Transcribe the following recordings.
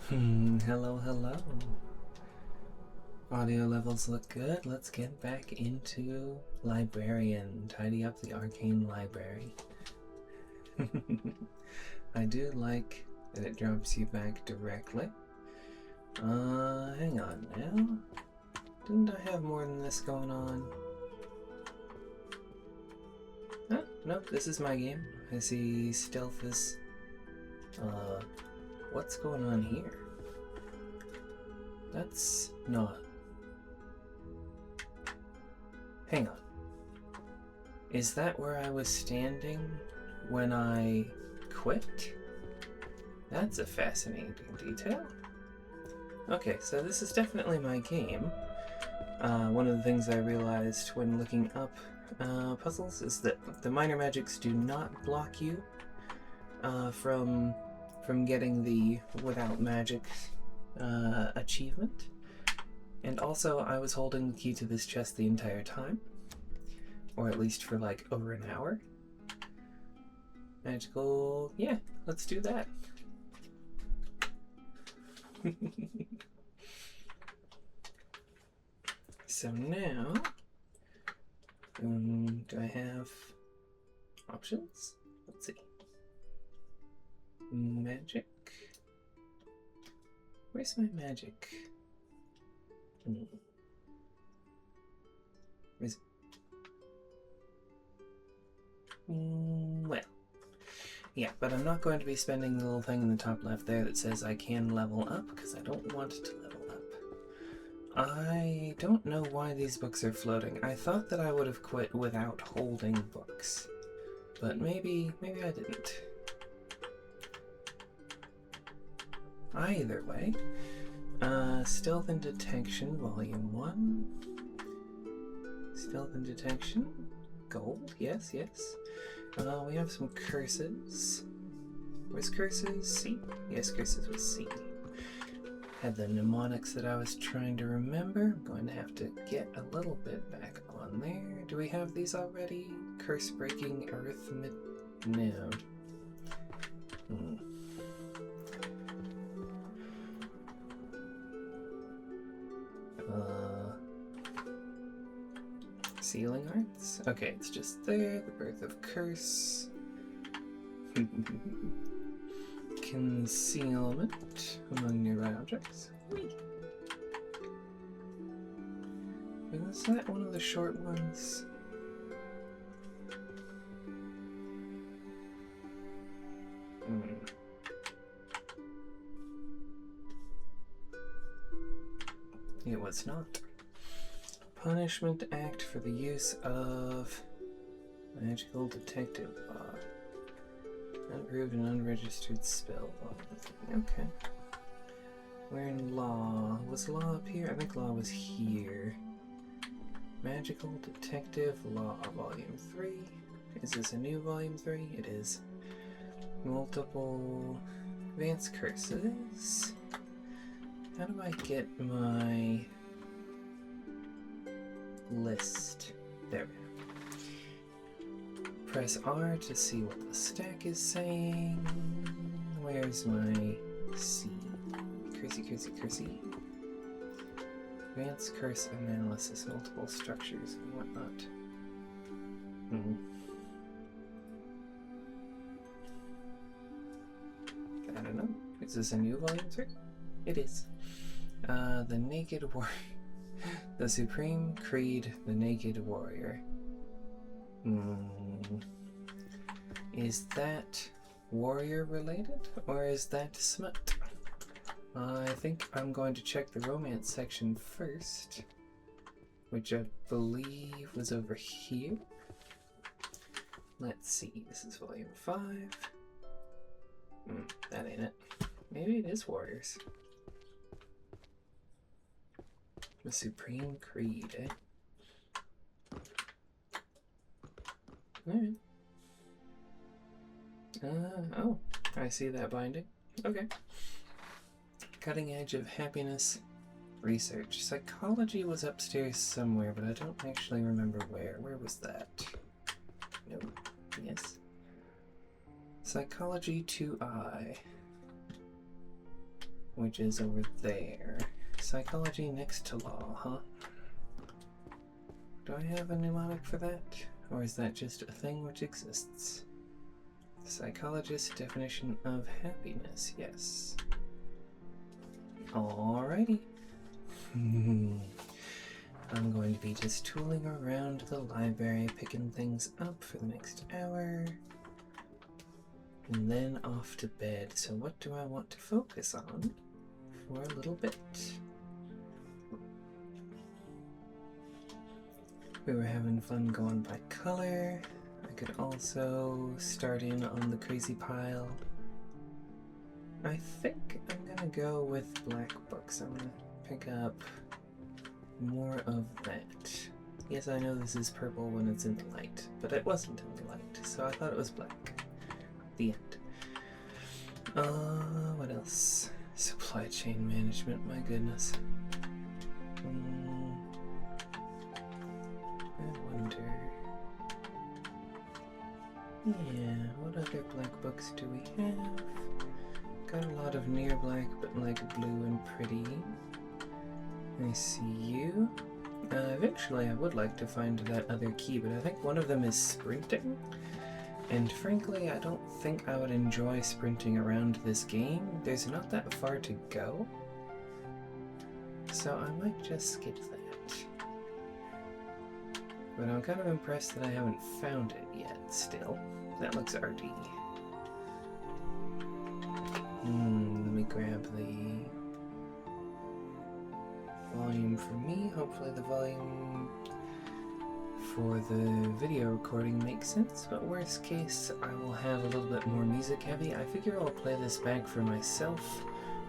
Hello, hello. Audio levels look good. Let's get back into Librarian. Tidy up the arcane library. I do like that it drops you back directly. Hang on now. Didn't I have more than this going on? Huh? Nope, this is my game. I see stealth is... what's going on here? That's not... Hang on. Is that where I was standing when I quit? That's a fascinating detail. Okay, so this is definitely my game. One of the things I realized when looking up puzzles is that the minor magics do not block you from getting the without magic achievement. And also, I was holding the key to this chest the entire time, or at least for like over an hour. Magical, yeah, let's do that. So now, do I have options? Let's see. Magic. Where's my magic? Where's it? Well, yeah, but I'm not going to be spending the little thing in the top left there that says I can level up, because I don't want to level up. I don't know why these books are floating. I thought that I would have quit without holding books, but maybe I didn't. Either way, Stealth and Detection, Volume 1. Stealth and Detection, gold, yes, yes. We have some curses. Where's curses? C? Yes, curses was C. Had the mnemonics that I was trying to remember. I'm going to have to get a little bit back on there. Do we have these already? Curse breaking arithmetic? No. Sealing arts? Okay, it's just there. The birth of curse. Concealment among nearby objects. Whee. Was that one of the short ones? It was not. Punishment Act for the use of magical detective law. Unapproved and unregistered spell. Okay. We're in law. Was law up here? I think law was here. Magical Detective Law, Volume 3. Is this a new Volume 3? It is. Multiple advanced curses. How do I get my list? There we go. Press R to see what the stack is saying. Where's my C? Cursey. Advanced curse analysis, multiple structures and whatnot. I don't know. Is this a new volume 3? It is. The Naked Warrior. The Supreme Creed, the Naked Warrior. Is that warrior related, or is that smut? I think I'm going to check the romance section first, which I believe was over here. Let's see, this is volume 5. That ain't it. Maybe it is warriors. The Supreme Creed, eh? Alright. Oh, I see that binding. Okay. Cutting Edge of Happiness Research. Psychology was upstairs somewhere, but I don't actually remember where. Where was that? No. Yes. Psychology 2I. which is over there. Psychology next to law, huh? Do I have a mnemonic for that? Or is that just a thing which exists? Psychologist's definition of happiness, yes. Alrighty. I'm going to be just tooling around the library, picking things up for the next hour, and then off to bed. So what do I want to focus on for a little bit? We were having fun going by color. I could also start in on the crazy pile. I think I'm gonna go with black books. I'm gonna pick up more of that. Yes, I know this is purple when it's in the light, but it wasn't in the light, so I thought it was black. The end. What else? Supply chain management, my goodness. I wonder... Yeah, what other black books do we have? Got a lot of near black, but like blue and pretty. I see you. Eventually I would like to find that other key, but I think one of them is sprinting. And frankly, I don't think I would enjoy sprinting around this game. There's not that far to go. So I might just skip that. But I'm kind of impressed that I haven't found it yet, still. That looks arty. Let me grab the volume for me. Hopefully the volume for the video recording makes sense, but worst case, I will have a little bit more music heavy. I figure I'll play this back for myself,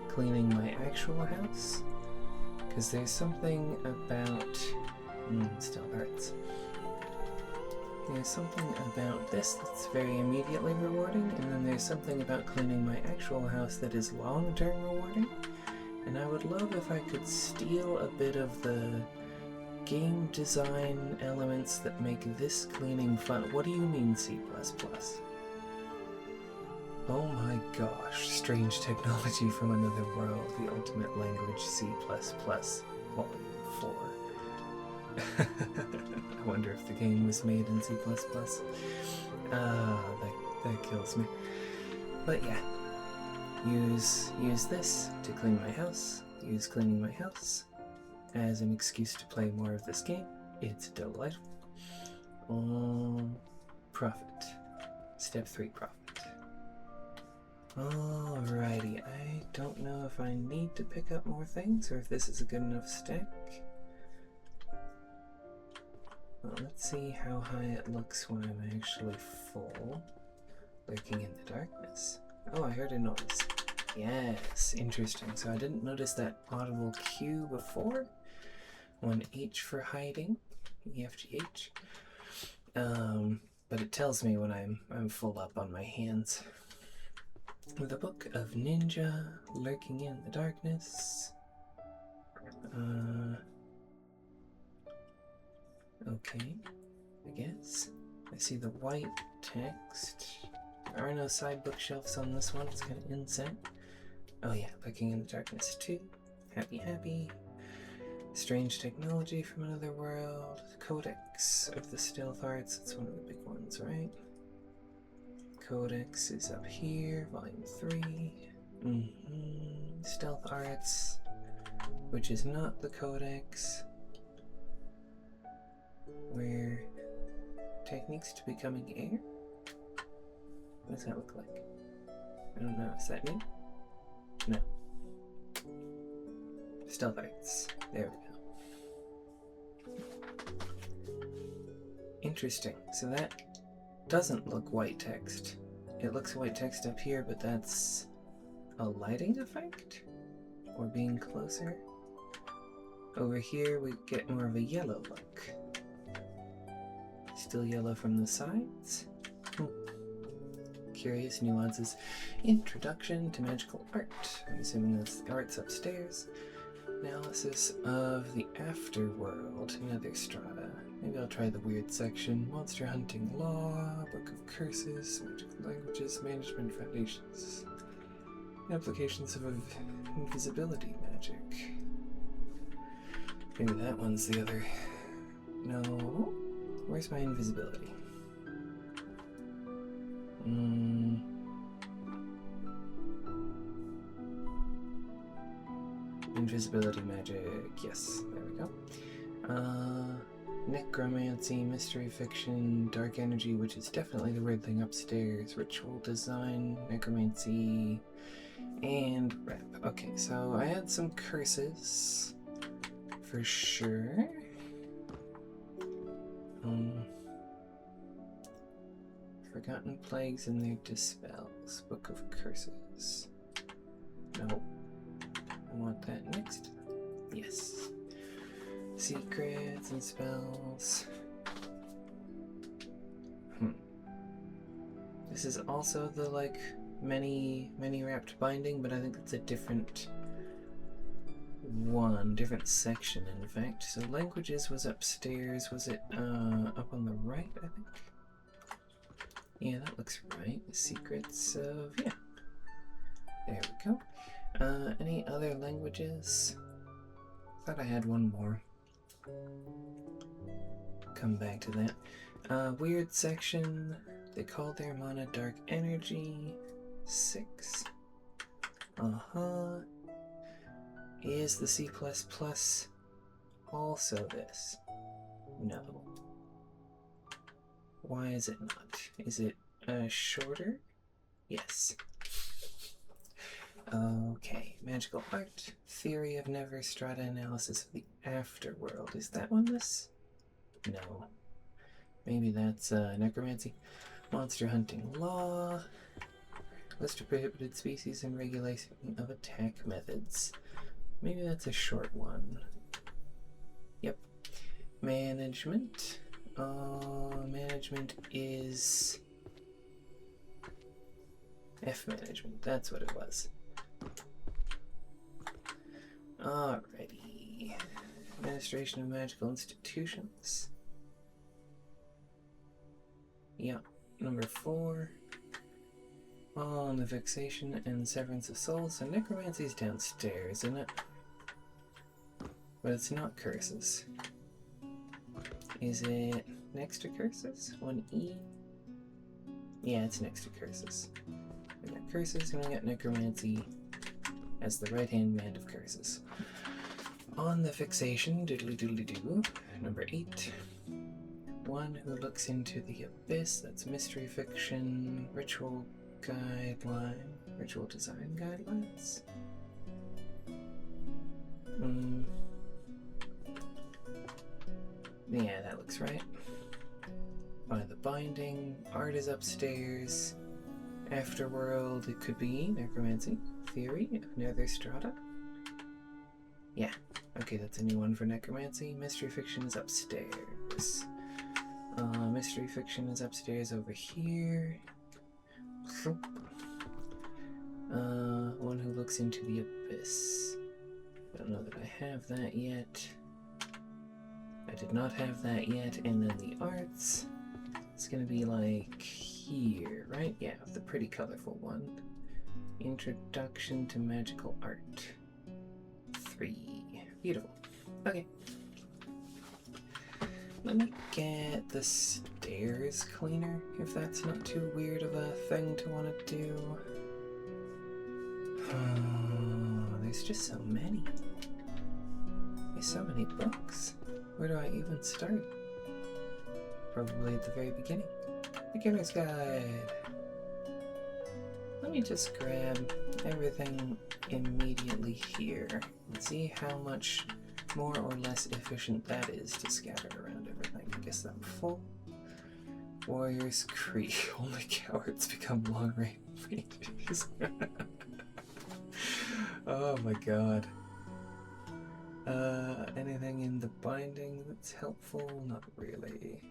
cleaning my actual house, because there's something about... still hurts. There's something about this that's very immediately rewarding, and then there's something about cleaning my actual house that is long-term rewarding. And I would love if I could steal a bit of the game design elements that make this cleaning fun. What do you mean C++? Oh my gosh, strange technology from another world, the ultimate language C++, Volume 4. I wonder if the game was made in C++. That kills me. But yeah, use this to clean my house, use cleaning my house as an excuse to play more of this game. It's delightful. Profit. Step 3, profit. Alrighty, I don't know if I need to pick up more things or if this is a good enough stack. Well, let's see how high it looks when I'm actually full. Lurking in the darkness. Oh, I heard a noise. Yes, interesting. So I didn't notice that audible cue before. 1H for hiding. EFGH. But it tells me when I'm full up on my hands. With a book of ninja lurking in the darkness. Okay, I guess. I see the white text. There are no side bookshelves on this one, it's kind of inset. Oh yeah, lurking in the darkness too. Happy, happy. Strange technology from another world. Codex of the stealth arts, that's one of the big ones, right? Codex is up here, volume 3. Stealth arts, which is not the codex. Where techniques to becoming air? What does that look like? I don't know, is that new? No. Stealth arts. There we go. Interesting. So that doesn't look white text. It looks white text up here, but that's a lighting effect? Or being closer? Over here we get more of a yellow look. Still yellow from the sides. Curious nuances. Introduction to magical art. I'm assuming that's the art's upstairs. Analysis of the afterworld. Another strata. Maybe I'll try the weird section. Monster hunting law. Book of curses. Magical languages. Management foundations. Applications of invisibility magic. Maybe that one's the other. No. Where's my invisibility? Invisibility magic. Yes, there we go. Necromancy, mystery fiction, dark energy, which is definitely the weird thing upstairs, ritual design, necromancy, and rep. Okay, so I had some curses for sure. Forgotten plagues and their dispels. Book of curses. No. I want that next. Yes. Secrets and spells. This is also the like many wrapped binding, but I think it's a different one, different section in fact. So languages was upstairs. Was it up on the right, I think? Yeah, that looks right. Secrets of, yeah. There we go. Any other languages? Thought I had one more. Come back to that. Weird section. They call their mana dark energy. 6. Is the C++ also this? No. Why is it not? Is it shorter? Yes. Okay, magical art, theory of never strata, analysis of the afterworld. Is that one this? No. Maybe that's necromancy. Monster hunting law. List of prohibited species and regulation of attack methods. Maybe that's a short one. Yep. Management. Management is F management. That's what it was. Alrighty. Administration of magical institutions. Yeah. Number 4. On the fixation and severance of souls. So necromancy is downstairs, isn't it? But it's not curses. Is it next to curses? 1E? Yeah, it's next to curses. We got curses and we got necromancy as the right-hand man of curses. On the fixation, doodly-doodly-doo, number 8. One who looks into the abyss. That's mystery fiction, ritual guideline, ritual design guidelines. Yeah, that looks right. By the binding, art is upstairs. Afterworld, it could be necromancy. Theory of nether strata. Yeah, okay, that's a new one for necromancy. Mystery fiction is upstairs. Mystery fiction is upstairs over here. One who looks into the abyss. I don't know that I have that yet. I did not have that yet. And then the arts. It's gonna be like here, right? Yeah, the pretty colorful one. Introduction to magical art. 3. Beautiful. Okay. Let me get the stairs cleaner, if that's not too weird of a thing to want to do. Oh, there's just so many. There's so many books. Where do I even start? Probably at the very beginning. Beginner's Guide. Let me just grab everything immediately here and see how much more or less efficient that is to scatter around everything. I guess I'm full. Warriors Creek. Only cowards become long ranges. Oh my god. Anything in the binding that's helpful? Not really.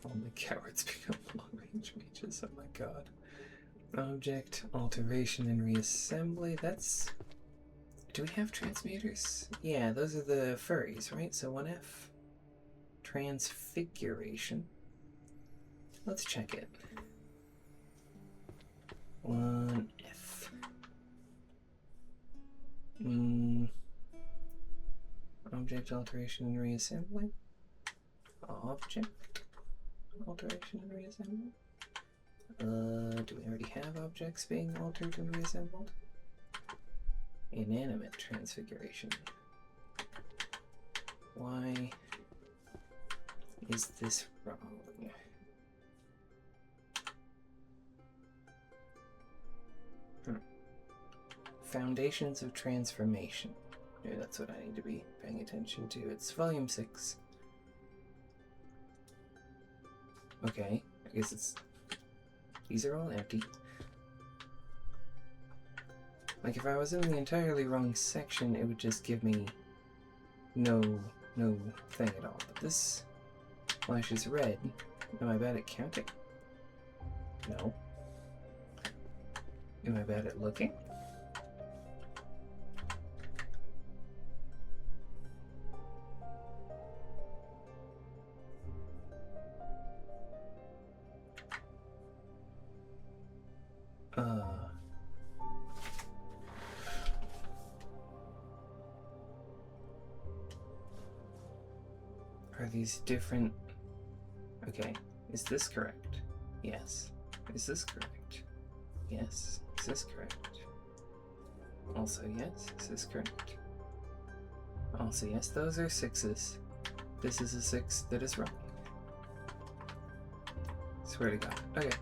Only cowards become long range mages. Oh my god. Object, alteration, and reassembly. That's... Do we have transmuters? Yeah, those are the furries, right? So 1F. Transfiguration. Let's check it. 1F. Object alteration and reassembly. Object alteration and reassembly. Do we already have objects being altered and reassembled? Inanimate transfiguration. Why is this wrong? Foundations of transformation. Maybe that's what I need to be paying attention to. It's volume 6. Okay, I guess it's... These are all empty. Like, if I was in the entirely wrong section, it would just give me no thing at all. But this flashes red. Am I bad at counting? No. Am I bad at looking? Are these different? Okay, is this correct? Yes. Is this correct? Yes. Is this correct? Also yes. Is this correct? Also yes. Those are 6s. This is a 6 that is wrong. Swear to God. Okay.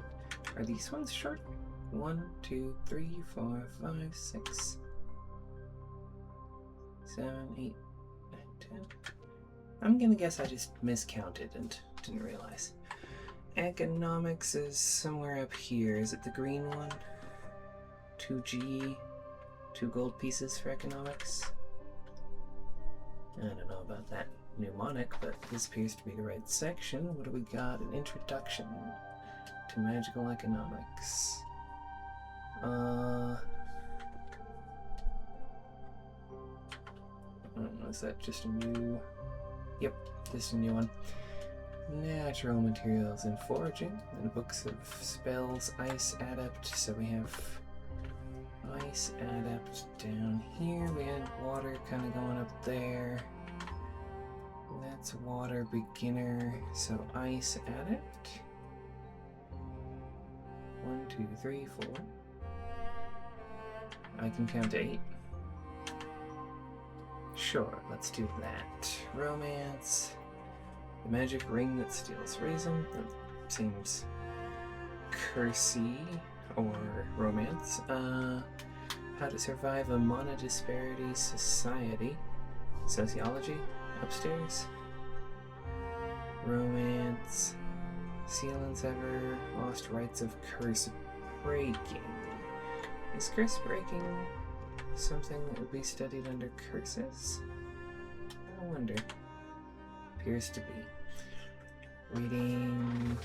Are these ones short? 1, 2, 3, 4, 5, 6, 7, 8, 9, 10. I'm gonna guess I just miscounted and didn't realize. Economics is somewhere up here. Is it the green one? 2G, 2 gold pieces for economics. I don't know about that mnemonic, but this appears to be the right section. What do we got? An introduction to magical economics. Is that just a new... Yep, just a new one. Natural materials and foraging, and books of spells, ice adept. So we have ice adept down here. We had water kind of going up there. That's water beginner. So ice adept. 1, 2, 3, 4. I can count to 8. Sure, let's do that. Romance. The magic ring that steals reason. That seems cursey or romance. How to survive a monodisparity society. Sociology. Upstairs. Romance. Seal and sever. Lost rights of curse breaking. Is curse breaking something that would be studied under curses? I wonder. Appears to be. Reading.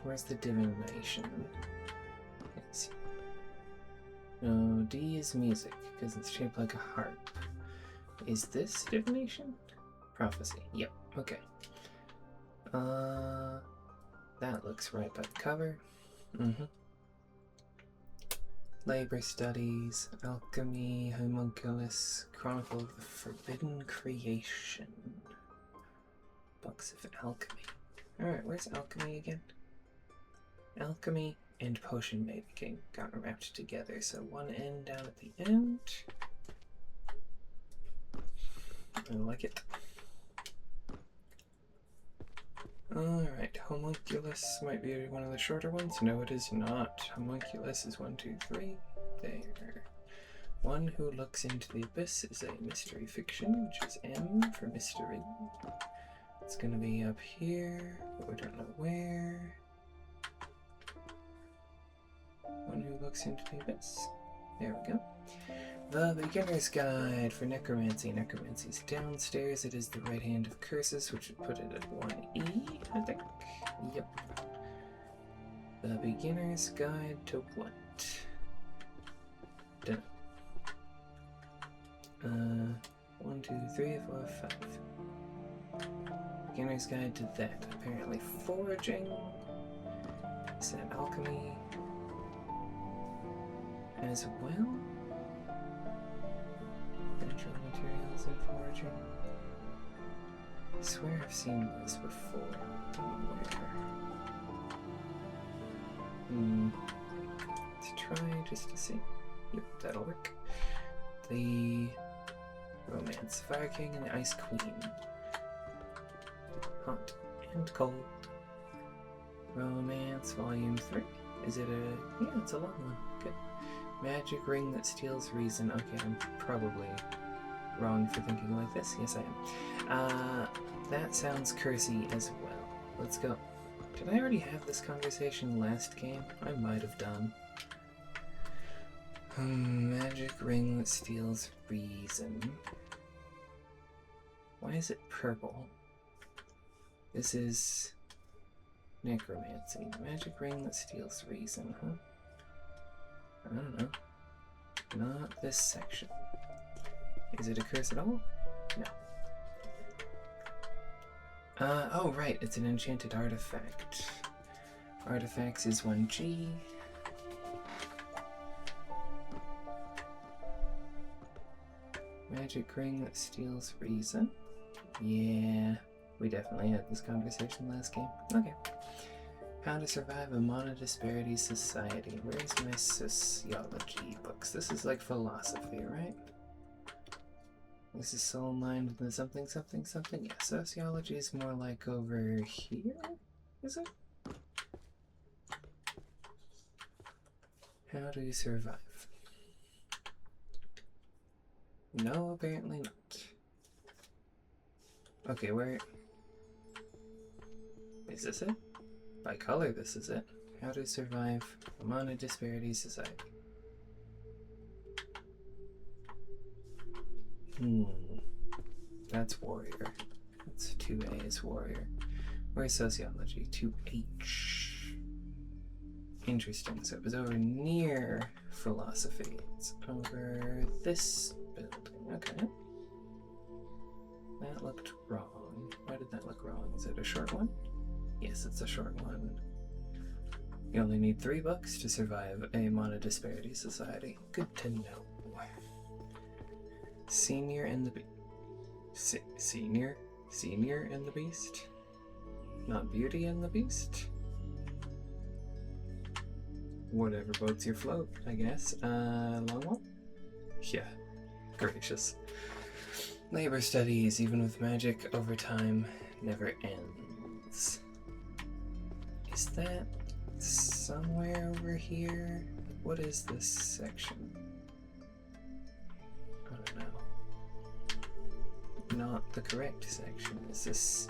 Where's the divination? No, D is music, because it's shaped like a harp. Is this divination? Prophecy. Yep, okay. That looks right by the cover. Labor studies, alchemy, homunculus, chronicle of the forbidden creation. Books of alchemy. Alright, where's alchemy again? Alchemy and potion making got wrapped together, so one N down at the end. I like it. Alright, homunculus might be one of the shorter ones. No, it is not. Homunculus is 1, 2, 3. There. One Who Looks into the Abyss is a mystery fiction, which is M for mystery. It's gonna be up here, but we don't know where. One Who Looks into the Abyss. There we go. The Beginner's Guide for Necromancy. Necromancy's downstairs. It is the right hand of curses, which would put it at 1E, I think. Yep. The Beginner's Guide to what? Done. 1, 2, 3, 4, 5. Beginner's Guide to that. Apparently foraging. Is that alchemy? As well? reason foraging. I swear I've seen this before. Where? Let's try just to see. Yep, that'll work. The Romance, Fire King and the Ice Queen. Hot and cold. Romance, Volume 3. Is it a... yeah, it's a long one. Good. Magic ring that steals reason. Okay, I'm probably wrong for thinking like this. Yes, I am. That sounds cursey as well. Let's go. Did I already have this conversation last game? I might have done. Magic ring that steals reason. Why is it purple? This is necromancy. Magic ring that steals reason, huh? I don't know. Not this section. Is it a curse at all? No. Oh right, it's an enchanted artifact. Artifacts is 1G. Magic ring that steals reason. Yeah, we definitely had this conversation last game. Okay. How to survive a monodisparity society. Where's my sociology books? This is like philosophy, right? This is soul, mind, and something, something, something. Yeah, sociology is more like over here, is it? How do you survive? No, apparently not. Okay, where... is this it? By color, this is it. How to survive a monodisparity society. That's warrior. That's 2A is warrior. Where's sociology? 2H. Interesting. So it was over near philosophy. It's over this building. Okay. That looked wrong. Why did that look wrong? Is it a short one? Yes, it's a short one. You only need 3 books to survive a monodisparity society. Good to know. Senior and the Beast. Senior and the Beast? Not Beauty and the Beast? Whatever boats your float, I guess. Long one? Yeah. Gracious. Labor studies, even with magic, over time, never ends. Is that somewhere over here? What is this section? I don't know. Not the correct section. Is this...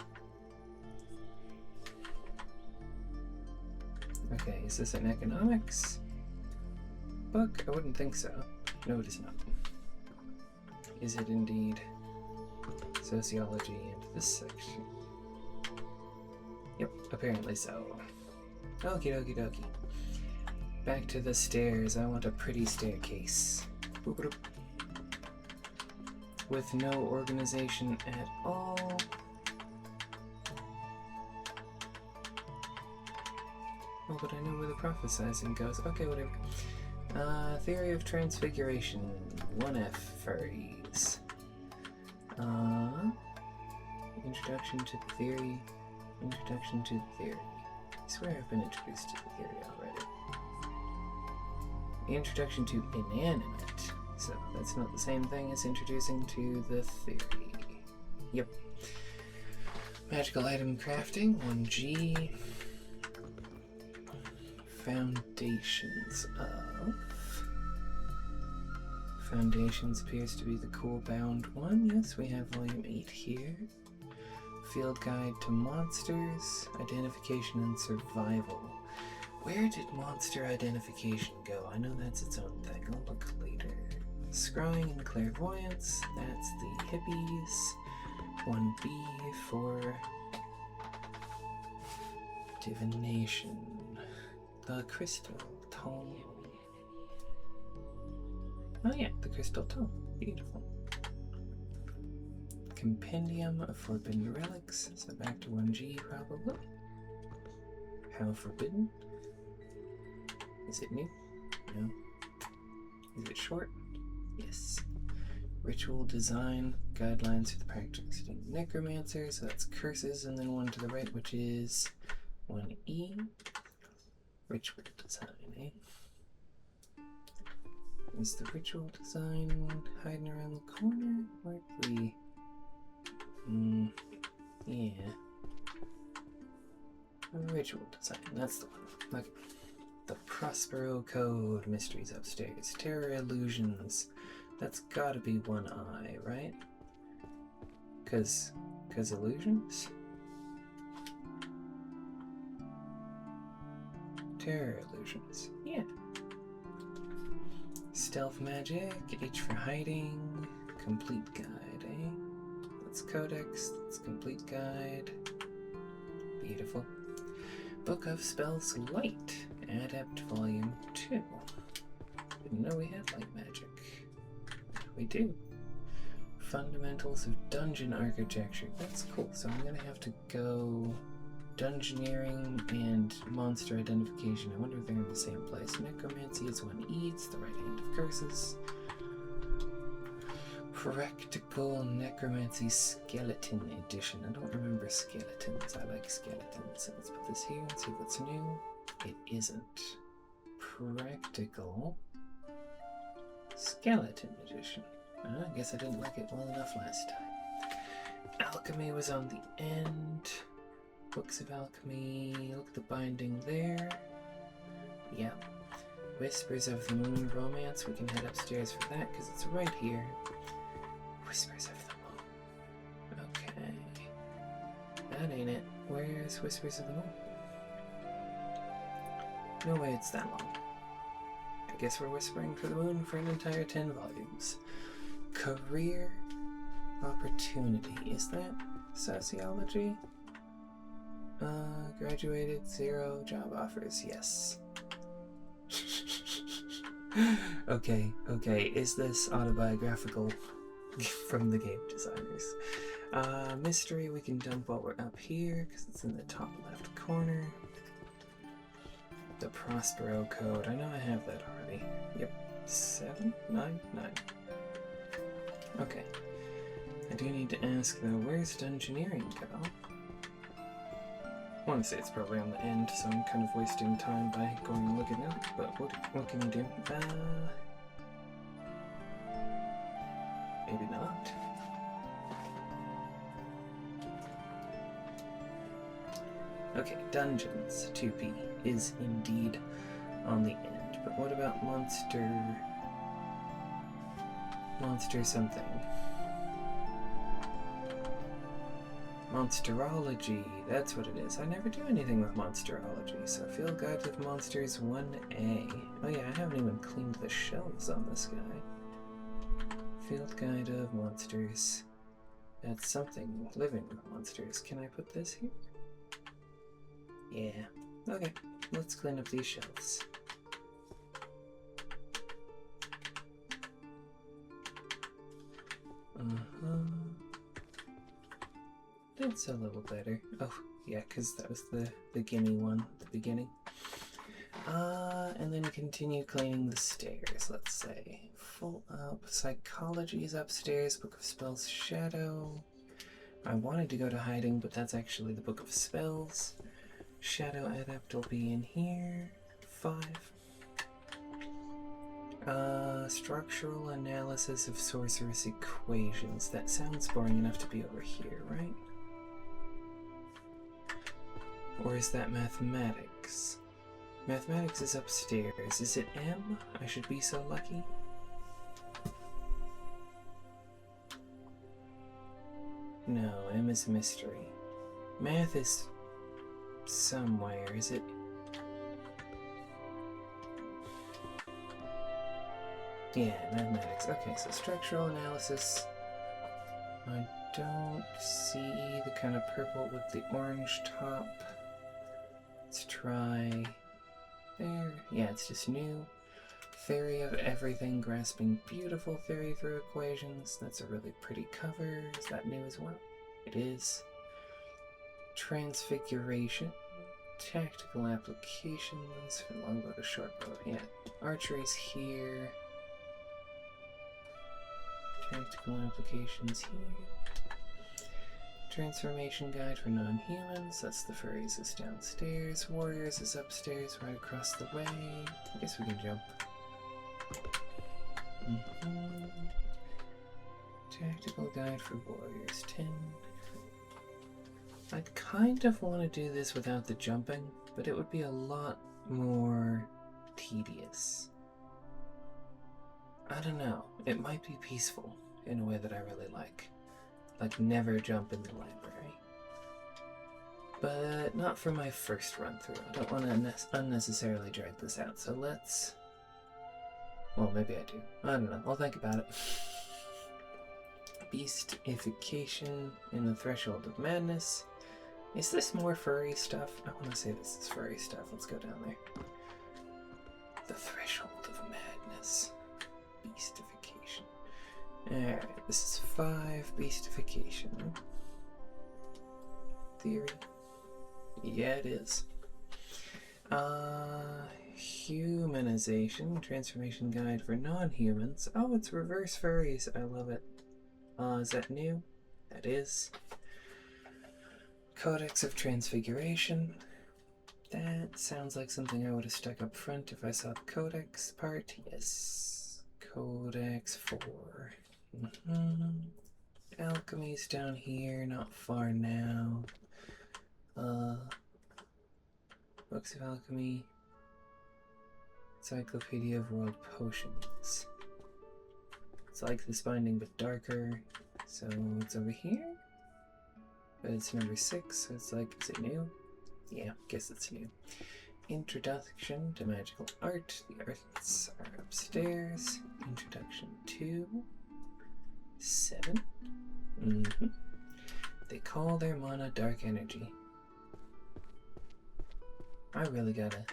okay, is this an economics book? I wouldn't think so. No, it is not. Is it indeed sociology and this section? Yep, apparently so. Okie dokie dokie. Back to the stairs. I want a pretty staircase. Boop boop. With no organization at all. Oh, but I know where the prophesizing goes. Okay, whatever. Theory of transfiguration. 1F furries. Introduction to the theory. Introduction to the theory. I swear I've been introduced to the theory already. The introduction to inanimate. So that's not the same thing as introducing to the theory. Yep. Magical item crafting. 1G. Foundations of... Foundations appears to be the cool bound one. Yes, we have volume 8 here. Field guide to monsters, identification and survival. Where did monster identification go? I know that's its own thing. I'll look later. Scrying and clairvoyance. That's the hippies. 1B for divination. The crystal tome. Oh yeah, the crystal tome. Beautiful. Compendium of forbidden relics. So back to 1G probably. How forbidden? Is it new? No. Is it short? Yes. Ritual design. guidelines for the practicing necromancer. So that's curses, and then one to the right, which is 1E. Ritual design, eh? Is the ritual design hiding around the corner? Where do we... yeah. Ritual design, that's the one. Okay. The Prospero Code, mysteries upstairs, terror illusions. That's gotta be 1I, right? Cause illusions? Terror illusions, yeah. Stealth magic, H for hiding, complete guide, eh? That's codex, that's complete guide. Beautiful. Book of Spells Light, Adept Volume 2. Didn't know we had light magic. We do. Fundamentals of Dungeon Architecture. That's cool. So I'm gonna have to go Dungeoneering and Monster Identification. I wonder if they're in the same place. Necromancy is 1E, it's the right hand of curses. Practical Necromancy Skeleton Edition. I don't remember skeletons. I like skeletons. So let's put this here and see if it's new. It isn't. Practical Skeleton Edition. I guess I didn't like it well enough last time. Alchemy was on the end. Books of Alchemy. Look at the binding there. Yeah. Whispers of the Moon Romance. We can head upstairs for that because it's right here. Whispers of the Moon. Okay. That ain't it. Where's Whispers of the Moon? No way it's that long. I guess we're whispering for the moon for an entire 10 volumes. Career opportunity. Is that sociology? Graduated, 0 job offers. Yes. Okay. Is this autobiographical from the game designers? Mystery we can dump while we're up here because it's in the top left corner. The Prospero Code. I know I have that already. Yep. 799. Okay. I do need to ask though, where's Dungeoneering go? I want to say it's probably on the end, so I'm kind of wasting time by going and looking at it, but what can you do? Maybe not. Okay, Dungeons 2P is indeed on the end, but what about Monster something? Monsterology, that's what it is. I never do anything with Monsterology, so Field Guide with Monsters 1A. Oh yeah, I haven't even cleaned the shelves on this guy. Field Guide of Monsters. That's something living with monsters. Can I put this here? Yeah. Okay, let's clean up these shelves. That's a little better. Oh, yeah, because that was the gimme one at the beginning. And then continue cleaning the stairs, let's say. Full up. Psychology is upstairs. Book of Spells Shadow. I wanted to go to hiding, but that's actually the Book of Spells. Shadow Adept will be in here. 5. Structural analysis of sorceress equations. That sounds boring enough to be over here, right? Or is that mathematics? Mathematics is upstairs. Is it M? I should be so lucky. No, M is mystery. Math is somewhere. Is it? Yeah, mathematics. Okay, so structural analysis. I don't see the kind of purple with the orange top. Let's try there. Yeah, it's just new. Theory of everything, grasping beautiful theory through equations. That's a really pretty cover. Is that new as well? It is. Transfiguration. Tactical applications for longbow to shortbow. Yeah. Archery's here. Tactical applications here. Transformation guide for non-humans. That's the furries is downstairs. Warriors is upstairs, right across the way. I guess we can jump. Tactical guide for warriors 10. I kind of want to do this without the jumping, but it would be a lot more tedious. I don't know. It might be peaceful in a way that I really like. Like never jump in the library. But not for my first run through. I don't want to unnecessarily drag this out. So let's... Well, maybe I do. I don't know. I'll think about it. Beastification in the Threshold of Madness. Is this more furry stuff? I want to say this is furry stuff. Let's go down there. The Threshold of Madness. Beastification. Alright, this is 5 beastification. Theory. Yeah, it is. Humanization. Transformation guide for non-humans. Oh, it's reverse furries. I love it. Is that new? That is. Codex of Transfiguration. That sounds like something I would have stuck up front if I saw the Codex part. Yes. Codex 4. Alchemy's down here, not far now. Books of Alchemy. Encyclopedia of World Potions. It's like this binding but darker. So it's over here. But it's number 6, so it's like, is it new? Yeah, guess it's new. Introduction to Magical Art. The arts are upstairs. Introduction to 7. They call their mana dark energy. I really gotta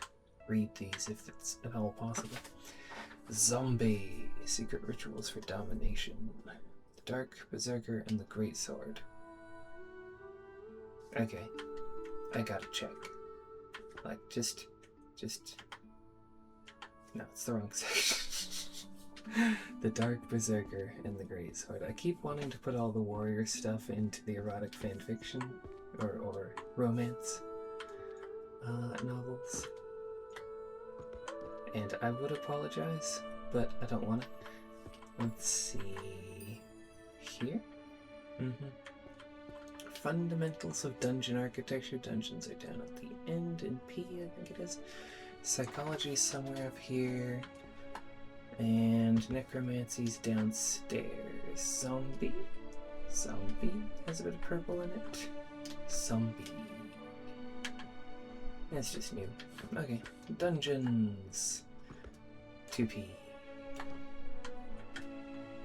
read these if it's at all possible. Zombie. Secret rituals for domination. The Dark Berserker and the Great Sword. Okay. I gotta check. Like, just... No, it's the wrong section. The Dark Berserker and the Great Sword. I keep wanting to put all the warrior stuff into the erotic fanfiction or romance novels. And I would apologize, but I don't want to. Let's see. Here? Fundamentals of Dungeon Architecture. Dungeons are down at the end in P, I think it is. Psychology somewhere up here. And Necromancy's downstairs. Zombie? Zombie has a bit of purple in it. Zombie. That's just new. Okay. Dungeons. 2P.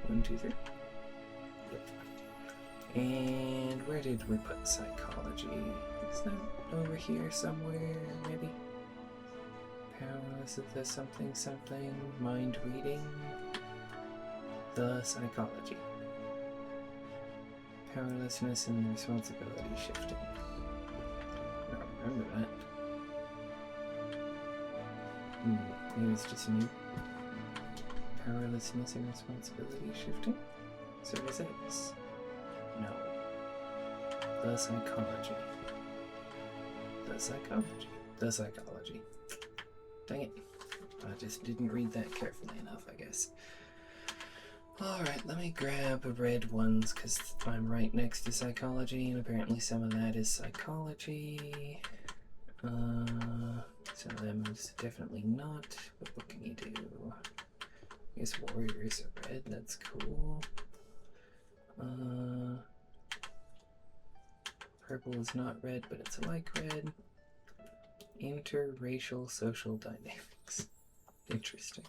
1, 2, 3. Yep. And where did we put psychology? Is that over here somewhere, maybe? Powerless of the something. Mind reading. The psychology. Powerlessness and responsibility shifting. I don't remember that. Maybe it's just new. Powerlessness and responsibility shifting? So is it? No. The psychology. The psychology. The psychology. Dang it. I just didn't read that carefully enough, I guess. Alright, let me grab red ones, because I'm right next to psychology, and apparently some of that is psychology. Some of them is definitely not, but what can you do? I guess warriors are red, that's cool. Purple is not red, but it's like red. Interracial social dynamics. Interesting.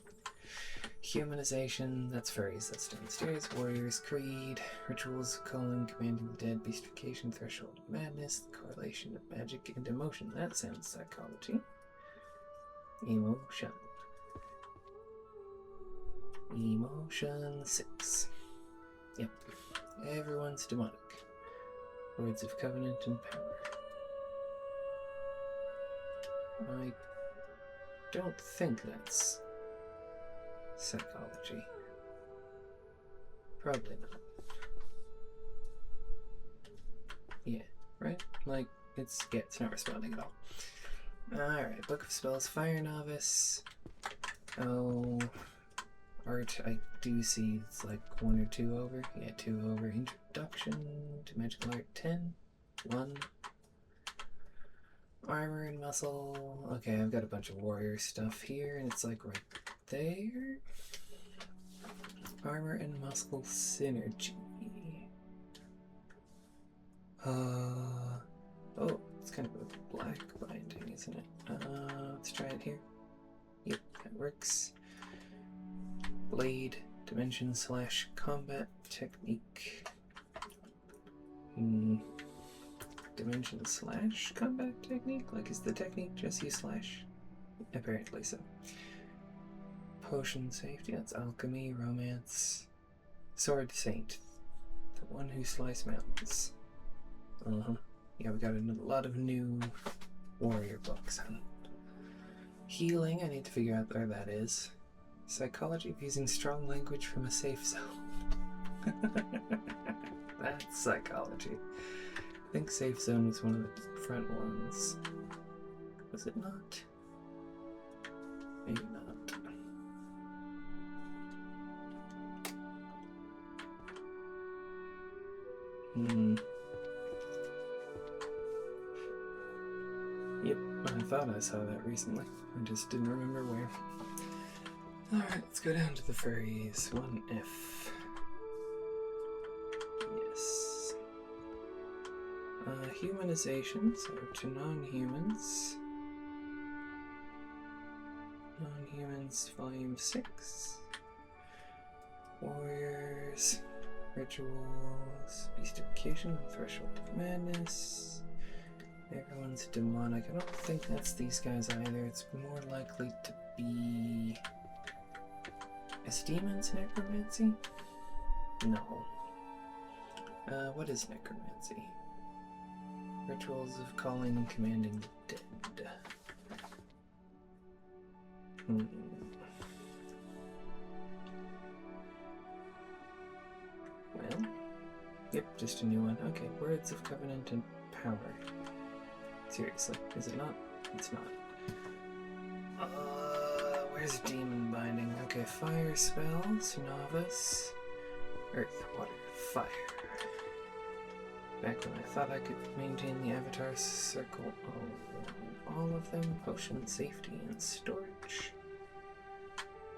Humanization, that's furries, that's downstairs. Warriors, creed, rituals, calling, commanding the dead, beastification, threshold of madness, the correlation of magic and emotion. That sounds psychology. Emotion. Emotion 6. Yep. Everyone's demonic. Words of covenant and power. I don't think that's psychology. Probably not. Yeah, right? Like, it's not responding at all. Alright, Book of Spells, Fire Novice. Oh, art, I do see it's like 1 or 2 over. Yeah, 2 over. Introduction to Magical Art 10. 1. Armor and muscle. Okay, I've got a bunch of warrior stuff here, and it's like right there. Armor and muscle synergy. Oh, it's kind of a black binding, isn't it? Let's try it here. Yep, that works. Blade, dimension / combat technique. Dimension / combat technique? Like, is the technique just use /? Apparently so. Potion safety, that's alchemy, romance. Sword saint, the one who slices mountains. Yeah, we got a lot of new warrior books. Healing, I need to figure out where that is. Psychology of using strong language from a safe zone. That's psychology. I think safe zone was one of the front ones. Was it not? Maybe not. Yep, I thought I saw that recently. I just didn't remember where. Alright, let's go down to the furries. 1F. Yes. Humanization, so to non-humans. Non-humans, volume 6. Warriors. Rituals. Beastification, Threshold of Madness. Everyone's demonic. I don't think that's these guys either. It's more likely to be... Is demons necromancy? No. What is necromancy? Rituals of calling and commanding the dead. Well, yep, just a new one. Okay, Words of Covenant and Power. Seriously, is it not? It's not. Where's Demon Binding? Okay, Fire Spells, Novice, Earth, Water, Fire. Back when I thought I could maintain the Avatar Circle, all of them, Potion, Safety, and Storage.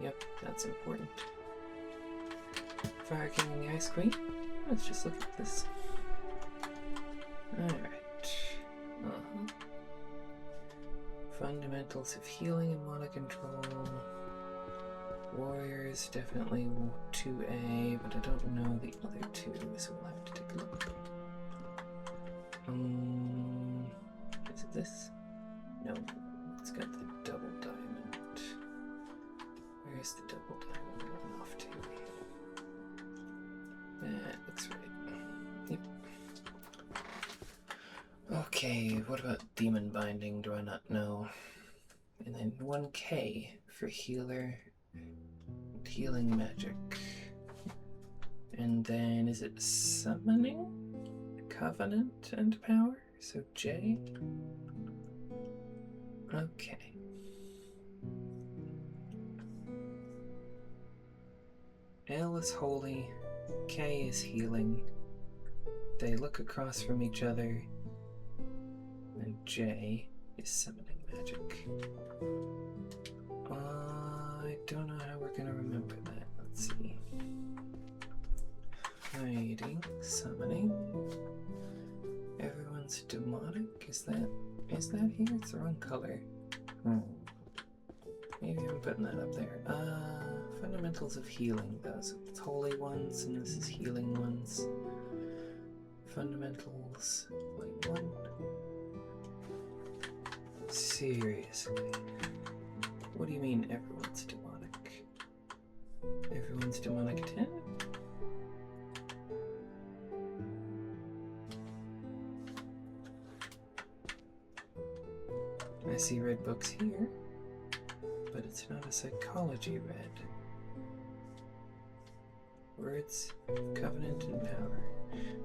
Yep, that's important. Fire King and the Ice Queen. Let's just look at this. Alright. Fundamentals of healing and mana control. Warriors, definitely 2A, but I don't know the other 2, so we'll have to take a look. Is it this? No, it's got the double diamond. Where's the double diamond going off to? That looks right. Yep. Okay, what about Demon Binding? Do I not know? And then 1K for healer and healing magic. And then is it summoning? Covenant and power? So J? Okay. L is holy, K is healing. They look across from each other. And J is summoning magic. I don't know how we're gonna remember that. Let's see. Hiding, summoning. Everyone's demonic. Is that here? It's the wrong color. Maybe I'm putting that up there. Fundamentals of healing though. So it's holy ones and this is healing ones. Fundamentals, like 1. Seriously. What do you mean everyone's demonic? Everyone's demonic 10? I see red books here, but it's not a psychology red. Words, covenant, and power.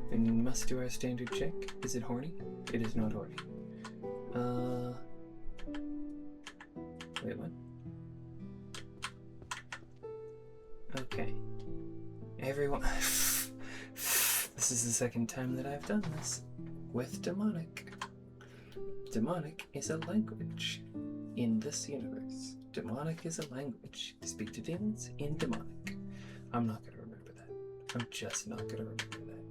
We must do our standard check. Is it horny? It is not horny. Wait, what? Okay. Everyone... This is the second time that I've done this. With demonic. Demonic is a language in this universe. Demonic is a language. Speak to demons in demonic. I'm not gonna remember that. I'm just not gonna remember that.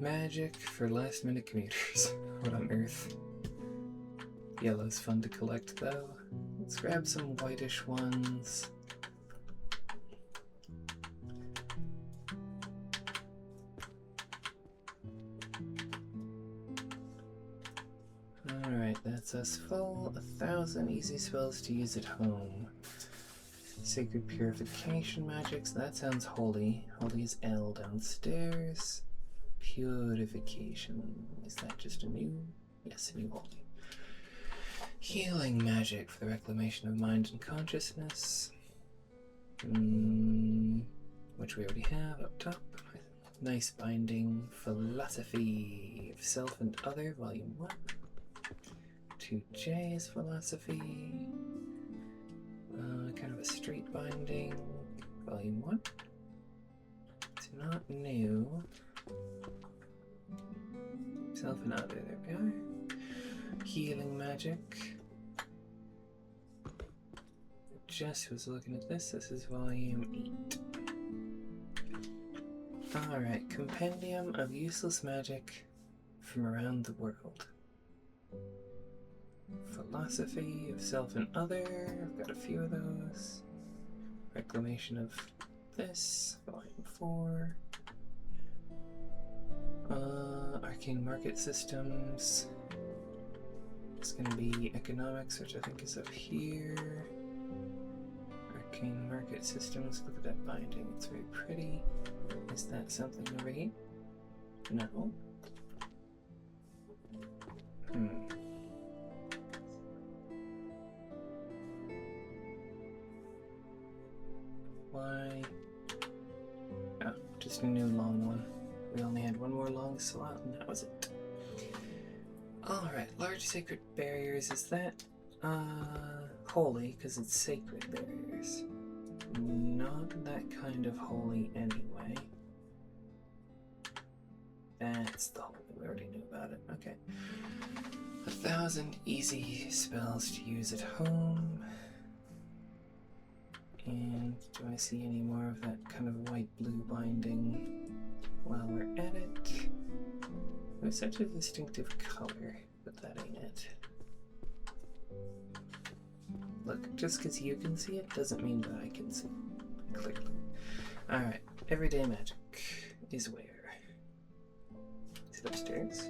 Magic for last minute commuters. What on earth? Yellow's fun to collect though. Let's grab some whitish ones. Alright, that's us full. 1,000 easy spells to use at home. Sacred Purification Magics, that sounds holy. Holy is L downstairs. Purification, is that just a new? Yes, a new holy. Healing Magic for the Reclamation of Mind and Consciousness. Which we already have up top. Nice binding. Philosophy of Self and Other, Volume 1. 2J is Philosophy. Kind of a straight binding. Volume 1. It's not new. Self and Other, there we are. Healing Magic. Just was looking at this. This is Volume 8. Alright, Compendium of Useless Magic from Around the World. Philosophy of Self and Other. I've got a few of those. Reclamation of this. Volume 4. Arcane Market Systems. It's going to be Economics, which I think is up here. Arcane Market Systems. Look at that binding. It's very pretty. Is that something over here? No. Why? Oh, just a new long one. We only had one more long slot and that was it. Alright, large sacred barriers. Is that holy because it's sacred barriers? Not that kind of holy anyway. That's the holy. We already knew about it. Okay. 1,000 easy spells to use at home. And do I see any more of that kind of white-blue binding while we're at it? It was such a distinctive color, but that ain't it. Look, just because you can see it doesn't mean that I can see it, clearly. Alright, everyday magic is where? Is it upstairs?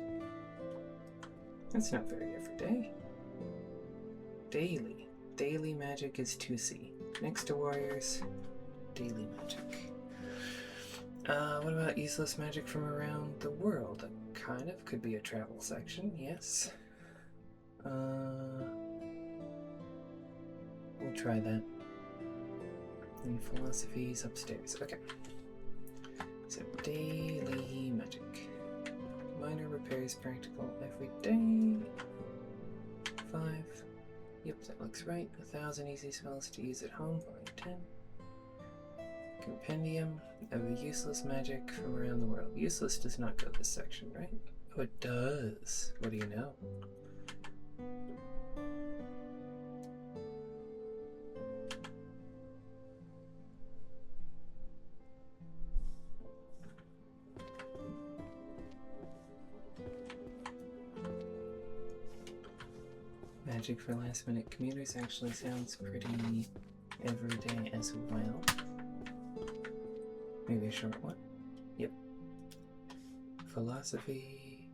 That's not very everyday. Daily. Daily magic is 2C. Next to warriors, daily magic. What about useless magic from around the world? That kind of could be a travel section, yes. We'll try that. And philosophy's upstairs. Okay. So daily magic. Minor repairs practical every day. 5. Yep, that looks right. 1,000 easy spells to use at home. Volume 10. Compendium of useless magic from around the world. Useless does not go this section, right? Oh, it does. What do you know? Magic for last minute commuters actually sounds pretty everyday as well. Maybe a short one. Yep. Philosophy.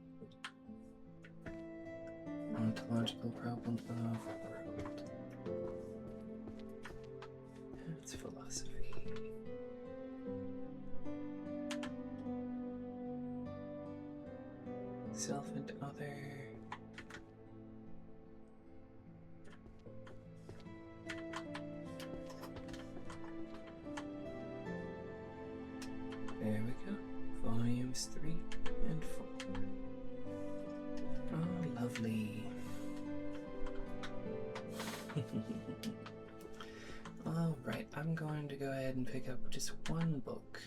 Ontological problem of world. That's philosophy. Self and other. There we go. Volumes 3 and 4. Oh, lovely. Alright, I'm going to go ahead and pick up just one book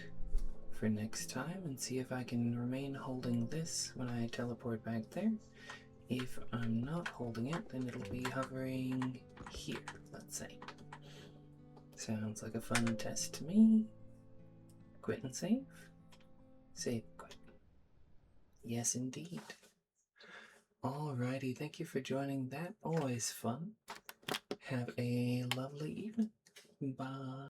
for next time and see if I can remain holding this when I teleport back there. If I'm not holding it, then it'll be hovering here, let's say. Sounds like a fun test to me. Quit and save. Save, quit. Yes, indeed. Alrighty, thank you for joining that. Always fun. Have a lovely evening. Bye.